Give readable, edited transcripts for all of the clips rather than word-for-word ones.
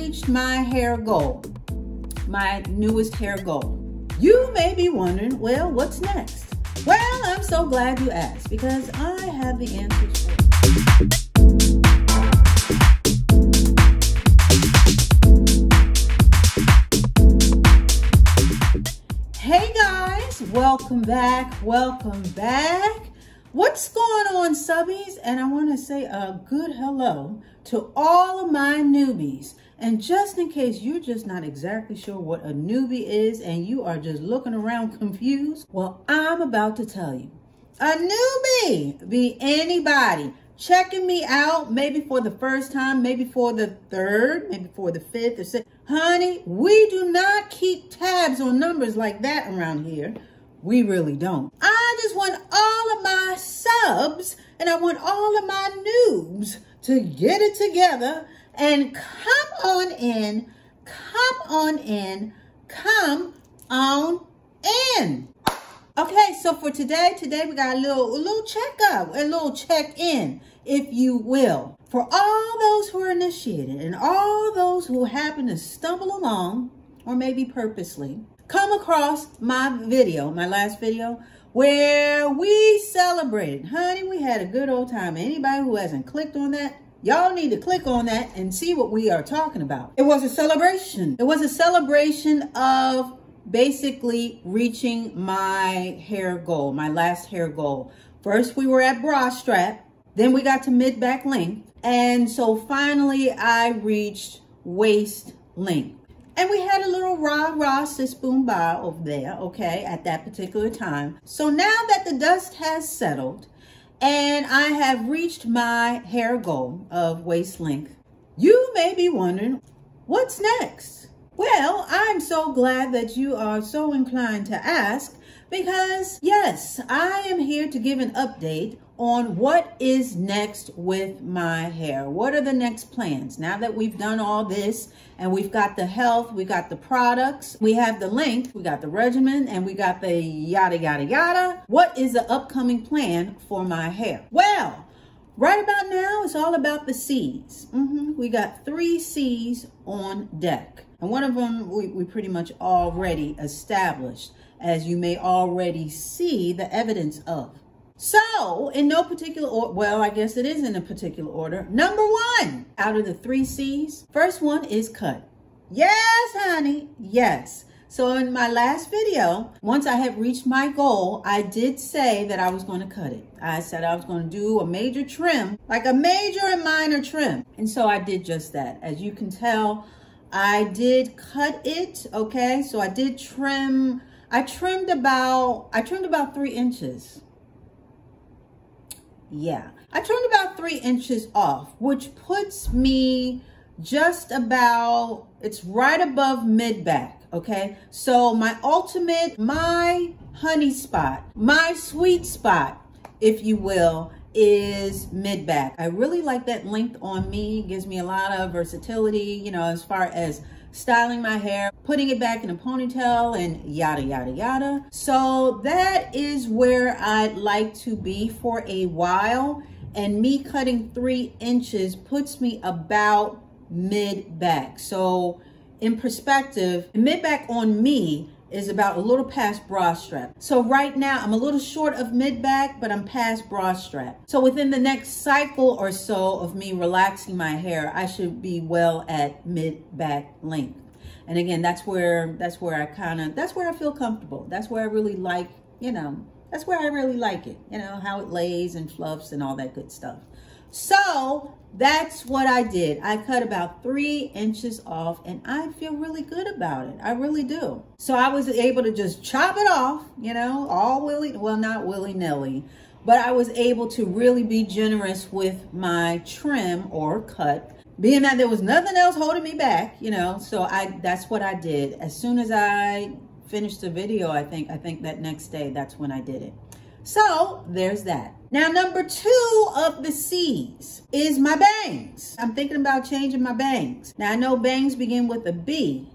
reached my hair goal, my newest hair goal. You may be wondering, well, what's next? Well, I'm so glad you asked because I have the answers for you. Hey guys, welcome back, welcome back. What's going on, subbies? And I want to say a good hello to all of my newbies. And just in case you're just not exactly sure what a newbie is and you are just looking around confused, well, I'm about to tell you. A newbie be anybody checking me out, maybe for the first time, maybe for the third, maybe for the fifth or sixth. Honey, we do not keep tabs on numbers like that around here. We really don't. I just want all of my subs and I want all of my noobs to get it together and come on in, come on in, come on in. Okay, so for today we got a little checkup, a little check-in, if you will. For all those who are initiated and all those who happen to stumble along, or maybe purposely, come across my video, my last video, where we celebrated. Honey, we had a good old time. Anybody who hasn't clicked on that, y'all need to click on that and see what we are talking about. It was a celebration. It was a celebration of basically reaching my hair goal, my last hair goal. First, we were at bra strap. Then we got to mid-back length. And so finally, I reached waist length. And we had a little Rah Sis Boom Bah over there, okay, at that particular time. So now that the dust has settled and I have reached my hair goal of waist length, you may be wondering, what's next? Well, I'm so glad that you are so inclined to ask because, yes, I am here to give an update on what is next with my hair. What are the next plans? Now that we've done all this and we've got the health, we got the products, we have the length, we got the regimen, and we got the yada, yada, yada. What is the upcoming plan for my hair? Well, right about now, it's all about the C's. We got 3 C's on deck. And one of them we pretty much already established, as you may already see the evidence of. So, in no particular order, well, I guess it is in a particular order. Number 1 out of the 3 C's, first one is cut. Yes, honey, yes. So in my last video, once I had reached my goal, I did say that I was going to cut it. I said I was going to do a major trim, like a major and minor trim. And so I did just that. As you can tell, I did cut it, okay? So I did trim, I trimmed about 3 inches. Yeah, I trimmed about 3 inches off, which puts me just about, it's right above mid-back, okay? So my ultimate, my honey spot, my sweet spot, if you will, is mid-back. I really like that length on me. It gives me a lot of versatility, you know, as far as styling my hair, putting it back in a ponytail, and yada, yada, yada. So that is where I'd like to be for a while. And me cutting 3 inches puts me about mid-back. So in perspective, mid-back on me is about a little past bra strap. So right now I'm a little short of mid-back, but I'm past bra strap. So within the next cycle or so of me relaxing my hair, I should be well at mid-back length. And again, that's where I feel comfortable. That's where I really like, you know, that's where I really like it. You know, how it lays and fluffs and all that good stuff. So that's what I did. I cut about 3 inches off and I feel really good about it. I really do. So I was able to just chop it off, you know, all well, not willy-nilly, but I was able to really be generous with my trim or cut, being that there was nothing else holding me back, you know. So that's what I did. As soon as I finished the video, I think that next day, that's when I did it. So there's that. Now, number 2 of the C's is my bangs. I'm thinking about changing my bangs. Now, I know bangs begin with a B.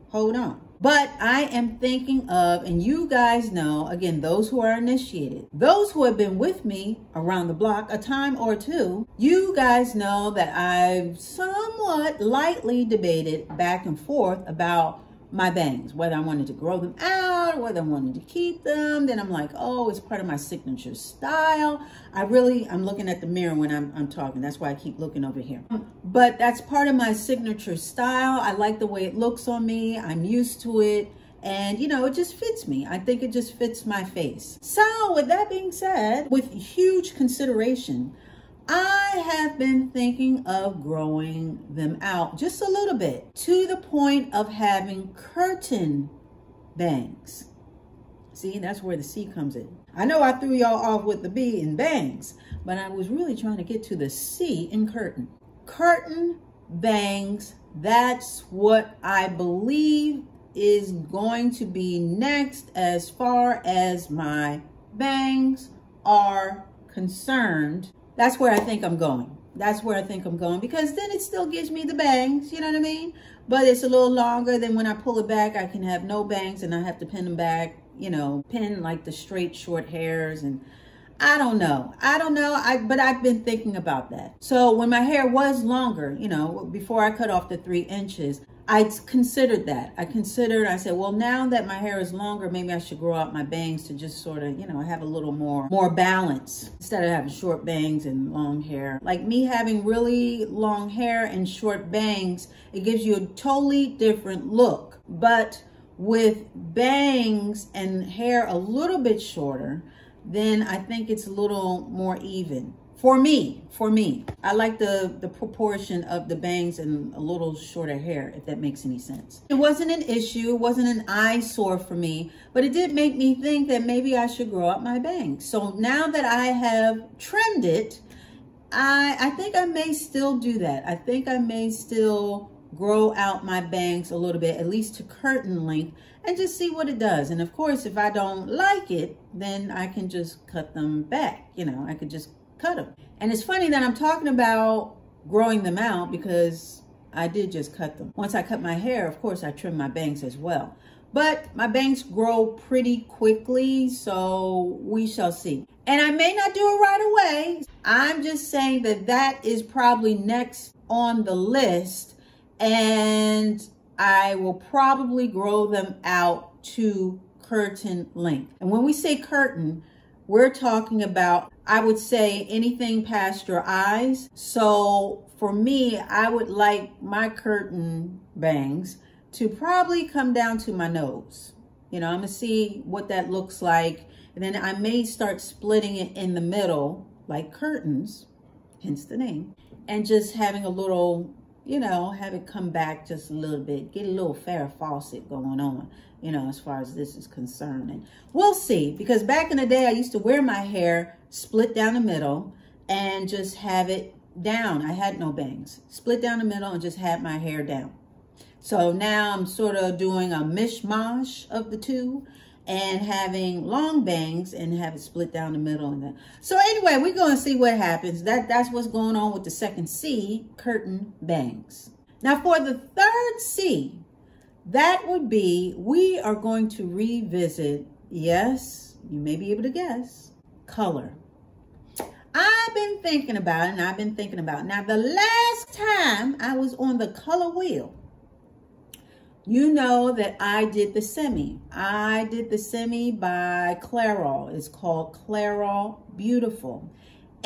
Hold on. But I am thinking of, and you guys know, again, those who are initiated, those who have been with me around the block a time or two, you guys know that I've somewhat lightly debated back and forth about my bangs, whether I wanted to grow them out, whether I wanted to keep them. Then I'm like, oh, it's part of my signature style. I'm looking at the mirror when I'm talking. That's why I keep looking over here. But that's part of my signature style. I like the way it looks on me. I'm used to it. And, you know, it just fits me. I think it just fits my face. So with that being said, with huge consideration, I have been thinking of growing them out just a little bit to the point of having curtain bangs. See, that's where the C comes in. I know I threw y'all off with the B in bangs, but I was really trying to get to the C in curtain. Curtain bangs, that's what I believe is going to be next as far as my bangs are concerned. That's where I think I'm going. That's where I think I'm going, because then it still gives me the bangs, you know what I mean? But it's a little longer than when I pull it back. I can have no bangs and I have to pin them back, you know, pin like the straight short hairs. And I don't know. But I've been thinking about that. So when my hair was longer, you know, before I cut off the 3 inches, I considered that. I said, well, now that my hair is longer, maybe I should grow out my bangs to just sort of, you know, have a little more balance instead of having short bangs and long hair. Like me having really long hair and short bangs, it gives you a totally different look. But with bangs and hair a little bit shorter, then I think it's a little more even. For me, I like the proportion of the bangs and a little shorter hair, if that makes any sense. It wasn't an issue, it wasn't an eyesore for me, but it did make me think that maybe I should grow out my bangs. So now that I have trimmed it, I think I may still do that. I think I may still grow out my bangs a little bit, at least to curtain length, and just see what it does. And of course, if I don't like it, then I can just cut them back. You know, I could just cut them. And it's funny that I'm talking about growing them out, because I did just cut them. Once I cut my hair, of course, I trim my bangs as well. But my bangs grow pretty quickly, so we shall see. And I may not do it right away. I'm just saying that that is probably next on the list, and I will probably grow them out to curtain length. And when we say curtain, we're talking about, I would say, anything past your eyes. So for me, I would like my curtain bangs to probably come down to my nose. You know, I'm gonna see what that looks like. And then I may start splitting it in the middle, like curtains, hence the name, and just having a little, you know, have it come back just a little bit, get a little Farrah Fawcett going on, you know, as far as this is concerned. And we'll see, because back in the day, I used to wear my hair split down the middle and just have it down. I had no bangs. Split down the middle and just had my hair down. So now I'm sort of doing a mishmash of the two and having long bangs and have it split down the middle. And then, so anyway, we're going to see what happens. That's what's going on with the second C, curtain bangs. Now for the third C, that would be, we are going to revisit, yes, you may be able to guess, color. I've been thinking about it, and I've been thinking about it. Now, the last time I was on the color wheel, you know that I did the semi. I did the semi by Clairol. It's called Clairol Beautiful.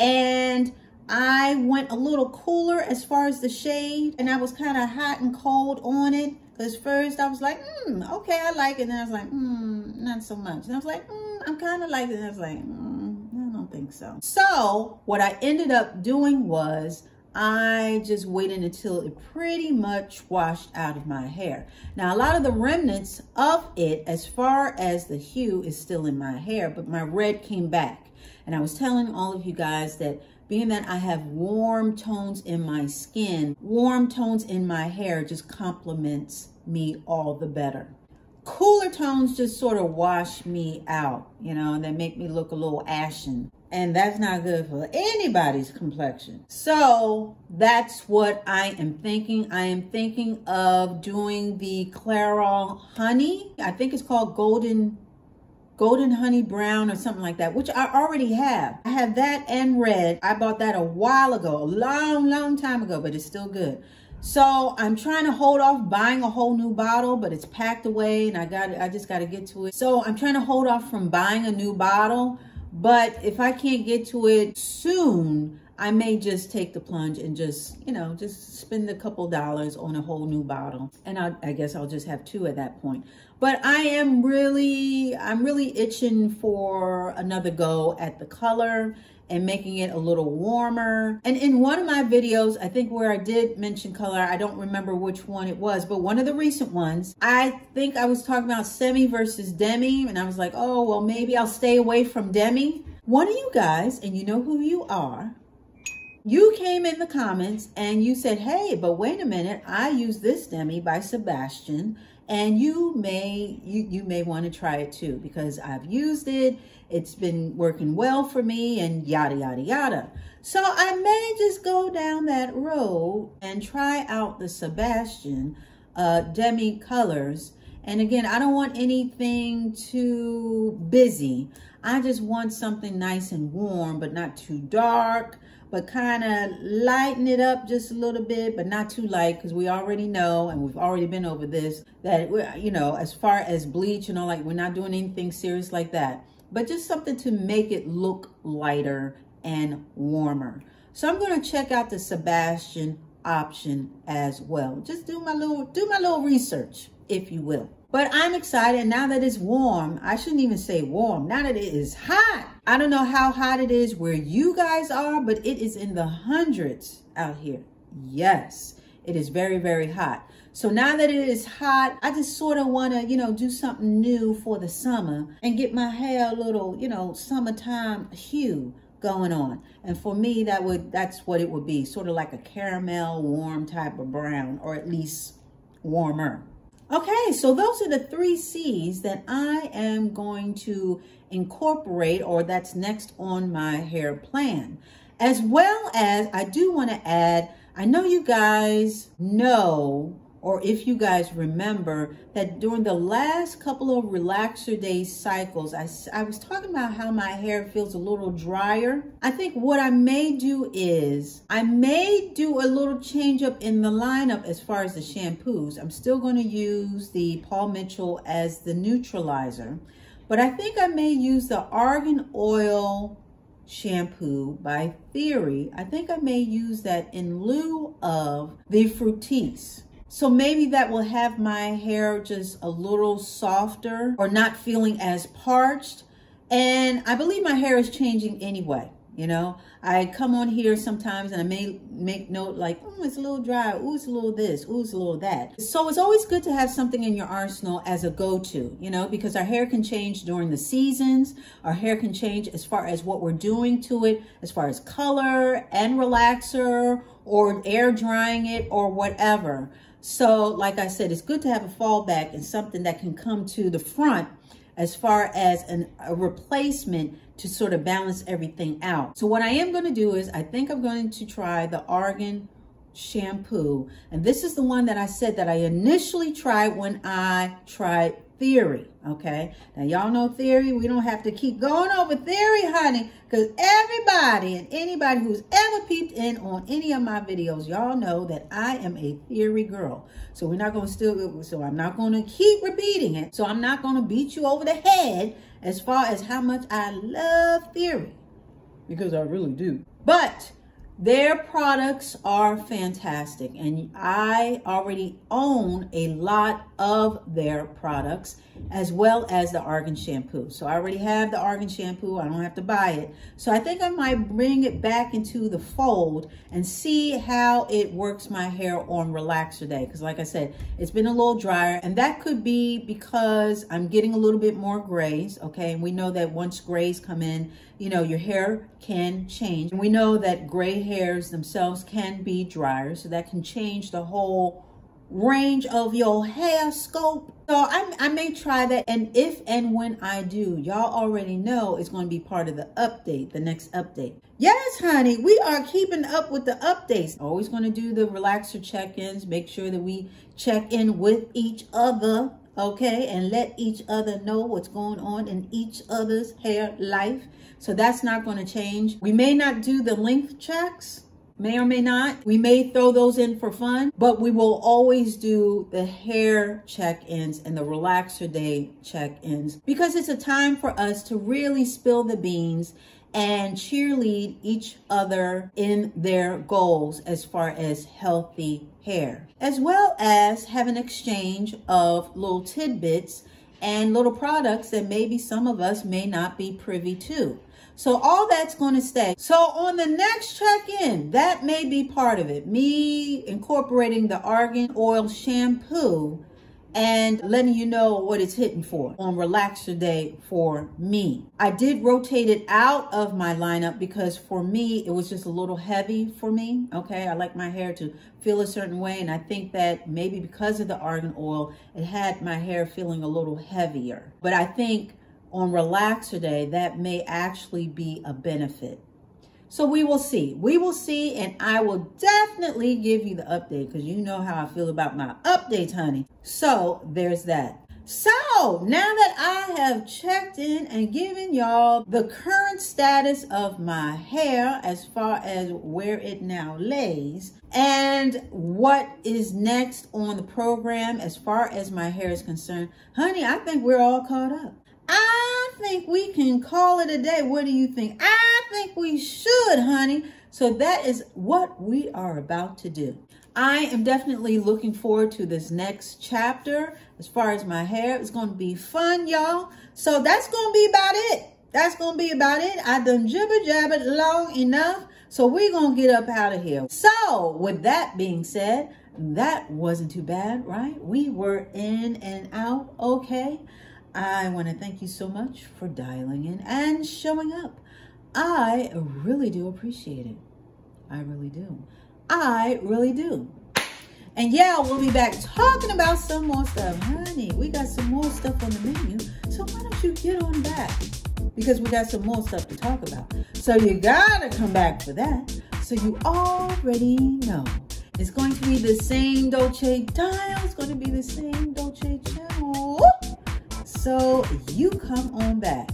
And I went a little cooler as far as the shade, and I was kind of hot and cold on it. Because first I was like, okay, I like it. And then I was like, not so much. And I was like, I'm kind of like it. And I was like, I don't think so. So what I ended up doing was I just waited until it pretty much washed out of my hair. Now, a lot of the remnants of it, as far as the hue, is still in my hair, but my red came back. And I was telling all of you guys that being that I have warm tones in my skin, warm tones in my hair just complements me all the better. Cooler tones just sort of wash me out, you know, and they make me look a little ashen. And that's not good for anybody's complexion. So that's what I am thinking. I am thinking of doing the Clairol Honey. I think it's called Golden Honey Brown or something like that, which I already have. I have that and red. I bought that a while ago, a long time ago, but it's still good. So I'm trying to hold off buying a whole new bottle, but it's packed away and I just got to get to it. So I'm trying to hold off from buying a new bottle, but if I can't get to it soon, I may just take the plunge and just, you know, just spend a couple dollars on a whole new bottle. And I guess I'll just have 2 at that point. But I'm really itching for another go at the color and making it a little warmer. And in one of my videos, I think where I did mention color, I don't remember which one it was, but one of the recent ones, I think I was talking about semi versus demi. And I was like, oh, well, maybe I'll stay away from demi. One of you guys, and you know who you are, you came in the comments and you said, hey, but wait a minute, I use this demi by Sebastian, and you may want to try it too, because I've used it, it's been working well for me, and yada, yada, yada. So I may just go down that road and try out the Sebastian demi colors. And again, I don't want anything too busy. I just want something nice and warm, but not too dark, but kind of lighten it up just a little bit, but not too light, because we already know, and we've already been over this, that, you know, as far as bleach and all, like, we're not doing anything serious like that, but just something to make it look lighter and warmer. So I'm going to check out the Sebastian option as well. Just do my little research, if you will. But I'm excited now that it's warm. I shouldn't even say warm. Now that it is hot. I don't know how hot it is where you guys are, but it is in the hundreds out here. Yes, it is very, very hot. So now that it is hot, I just sort of want to, you know, do something new for the summer and get my hair a little, you know, summertime hue going on. And for me, that's what it would be. Sort of like a caramel warm type of brown, or at least warmer. Okay, so those are the 3 C's that I am going to incorporate, or that's next on my hair plan. As well as, I do want to add, I know you guys know, or if you guys remember, that during the last couple of relaxer day cycles, I was talking about how my hair feels a little drier. I think what I may do is, I may do a little change up in the lineup as far as the shampoos. I'm still going to use the Paul Mitchell as the neutralizer, but I think I may use the Argan Oil shampoo by Theory. I think I may use that in lieu of the Fructis. So maybe that will have my hair just a little softer, or not feeling as parched. And I believe my hair is changing anyway. You know, I come on here sometimes and I may make note like, oh, it's a little dry. Oh, it's a little this. Oh, it's a little that. So it's always good to have something in your arsenal as a go-to, you know, because our hair can change during the seasons. Our hair can change as far as what we're doing to it, as far as color and relaxer, or air drying it, or whatever. So like I said, it's good to have a fallback and something that can come to the front as far as a replacement to sort of balance everything out. So what I am going to do is, I think I'm going to try the Argan shampoo. And this is the one that I said that I initially tried when I tried Theory. Okay, now y'all know Theory. We don't have to keep going over Theory, honey, because everybody and anybody who's ever peeped in on any of my videos, y'all know that I am a Theory girl. So we're not going to so I'm not going to keep repeating it. So I'm not going to beat you over the head as far as how much I love Theory, because I really do. But their products are fantastic, and I already own a lot of their products, as well as the Argan shampoo. So I already have the Argan shampoo. I don't have to buy it. So I think I might bring it back into the fold and see how it works my hair on relaxer day. Because like I said, it's been a little drier, and that could be because I'm getting a little bit more grays. Okay, and we know that once grays come in, you know, your hair can change. And we know that gray hairs themselves can be drier, so that can change the whole range of your hair scope. So I may try that, and if and when I do, y'all already know it's going to be part of the update, the next update. Yes, honey, we are keeping up with the updates. Always going to do the relaxer check-ins, make sure that we check in with each other, okay, and let each other know what's going on in each other's hair life. So that's not going to change. We may not do the length checks, may or may not. We may throw those in for fun, but we will always do the hair check-ins and the relaxer day check-ins because it's a time for us to really spill the beans and cheerlead each other in their goals as far as healthy hair, as well as have an exchange of little tidbits and little products that maybe some of us may not be privy to. So all that's going to stay. So on the next check-in, that may be part of it. Me incorporating the argan oil shampoo and letting you know what it's hitting for on relaxer day for me. I did rotate it out of my lineup because for me, it was just a little heavy for me. Okay, I like my hair to feel a certain way. And I think that maybe because of the argan oil, it had my hair feeling a little heavier. But I think on relaxer day, that may actually be a benefit. So we will see. We will see, and I will definitely give you the update because you know how I feel about my updates, honey. So there's that. So now that I have checked in and given y'all the current status of my hair as far as where it now lays and what is next on the program as far as my hair is concerned, honey, I think we're all caught up. I think we can call it a day. What do you think? I think we should, honey. So that is what we are about to do. I am definitely looking forward to this next chapter as far as my hair. It's going to be fun, y'all. So that's going to be about it. That's going to be about it. I done jibber-jabbered long enough. So we're going to get up out of here. So with that being said, that wasn't too bad, right? We were in and out okay. I want to thank you so much for dialing in and showing up. I really do appreciate it. I really do. I really do. And yeah, we'll be back talking about some more stuff. Honey, we got some more stuff on the menu. So why don't you get on back? Because we got some more stuff to talk about. So you gotta come back for that. So you already know. It's going to be the same Dolce dial. It's going to be the same Dolce channel. So you come on back.